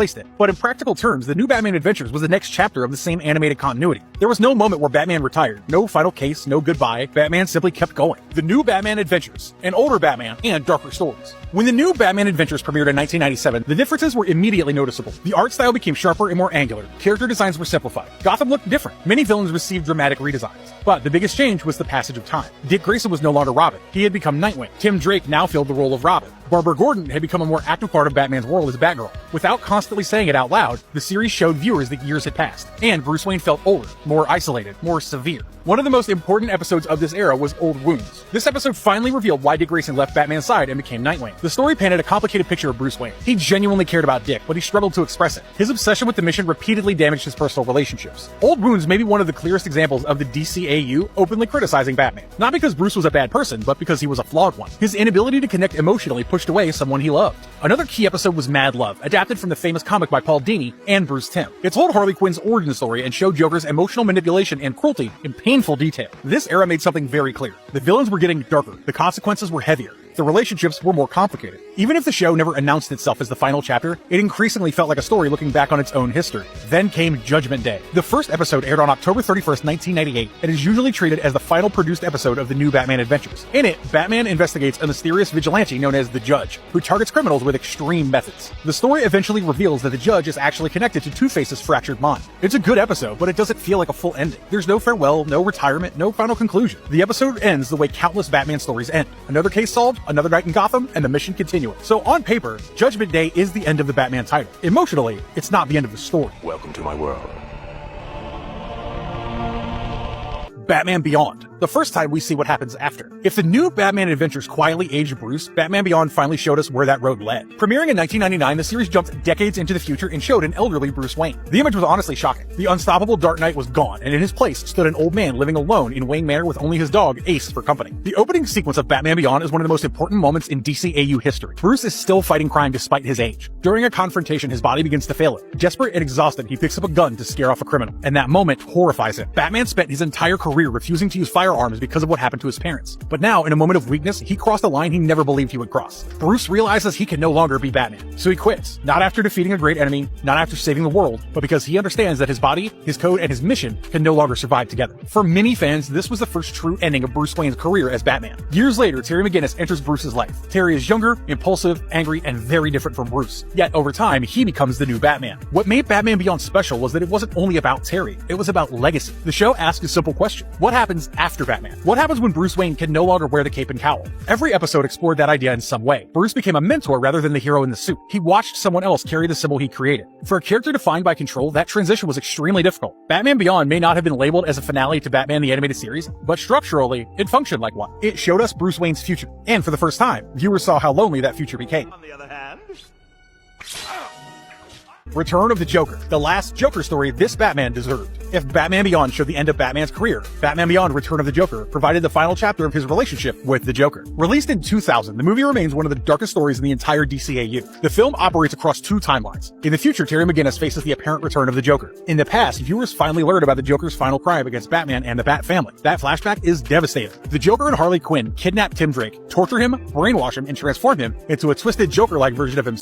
replaced it. But in practical terms, the New Batman Adventures was the next chapter of the same animated continuity. There was no moment where Batman retired, no final case, no goodbye. Batman simply kept going. The New Batman Adventures, an older Batman, and darker stories. When the New Batman Adventures premiered in 1997, the differences were immediately noticeable. The art style became sharper and more angular. Character designs were simplified. Gotham looked different. Many villains received dramatic redesigns. But the biggest change was the passage of time. Dick Grayson was no longer Robin. He had become Nightwing. Tim Drake now filled the role of Robin. Barbara Gordon had become a more active part of Batman's world as Batgirl. Without constantly saying it out loud, the series showed viewers that years had passed, and Bruce Wayne felt older, more isolated, more severe. One of the most important episodes of this era was Old Wounds. This episode finally revealed why Dick Grayson left Batman's side and became Nightwing. The story painted a complicated picture of Bruce Wayne. He genuinely cared about Dick, but he struggled to express it. His obsession with the mission repeatedly damaged his personal relationships. Old Wounds may be one of the clearest examples of the DCAU openly criticizing Batman. Not because Bruce was a bad person, but because he was a flawed one. His inability to connect emotionally pushed away someone he loved. Another key episode was Mad Love, adapted from the famous comic by Paul Dini and Bruce Timm. It told Harley Quinn's origin story and showed Joker's emotional manipulation and cruelty in painful detail. This era made something very clear. The villains were getting darker, the consequences were heavier, the relationships were more complicated. Even if the show never announced itself as the final chapter, it increasingly felt like a story looking back on its own history. Then came Judgment Day. The first episode aired on October 31st, 1998, and is usually treated as the final produced episode of the New Batman Adventures. In it, Batman investigates a mysterious vigilante known as the Judge, who targets criminals with extreme methods. The story eventually reveals that the Judge is actually connected to Two-Face's fractured mind. It's a good episode, but it doesn't feel like a full ending. There's no farewell, no retirement, no final conclusion. The episode ends the way countless Batman stories end. Another case solved, another night in Gotham, and the mission continuing. So on paper, Judgment Day is the end of the Batman title. Emotionally, it's not the end of the story. Welcome to my world. Batman Beyond. The first time we see what happens after. If the New Batman Adventures quietly aged Bruce, Batman Beyond finally showed us where that road led. Premiering in 1999, the series jumped decades into the future and showed an elderly Bruce Wayne. The image was honestly shocking. The unstoppable Dark Knight was gone, and in his place stood an old man living alone in Wayne Manor with only his dog, Ace, for company. The opening sequence of Batman Beyond is one of the most important moments in DCAU history. Bruce is still fighting crime despite his age. During a confrontation, his body begins to fail him. Desperate and exhausted, he picks up a gun to scare off a criminal, and that moment horrifies him. Batman spent his entire career refusing to use firearms because of what happened to his parents. But now, in a moment of weakness, he crossed a line he never believed he would cross. Bruce realizes he can no longer be Batman, so he quits. Not after defeating a great enemy, not after saving the world, but because he understands that his body, his code, and his mission can no longer survive together. For many fans, this was the first true ending of Bruce Wayne's career as Batman. Years later, Terry McGinnis enters Bruce's life. Terry is younger, impulsive, angry, and very different from Bruce. Yet, over time, he becomes the new Batman. What made Batman Beyond special was that it wasn't only about Terry, it was about legacy. The show asked a simple question: what happens after Batman? What happens when Bruce Wayne can no longer wear the cape and cowl? Every episode explored that idea in some way. Bruce became a mentor rather than the hero in the suit. He watched someone else carry the symbol he created. For a character defined by control, that transition was extremely difficult. Batman Beyond may not have been labeled as a finale to Batman the Animated Series, but structurally, it functioned like one. It showed us Bruce Wayne's future. And for the first time, viewers saw how lonely that future became. On the other hand... Return of the Joker, the last Joker story this Batman deserved. If Batman Beyond showed the end of Batman's career, Batman Beyond Return of the Joker provided the final chapter of his relationship with the Joker. Released in 2000, the movie remains one of the darkest stories in the entire DCAU. The film operates across two timelines. In the future, Terry McGinnis faces the apparent return of the Joker. In the past, viewers finally learned about the Joker's final crime against Batman and the Bat family. That flashback is devastating. The Joker and Harley Quinn kidnap Tim Drake, torture him, brainwash him, and transform him into a twisted Joker-like version of himself.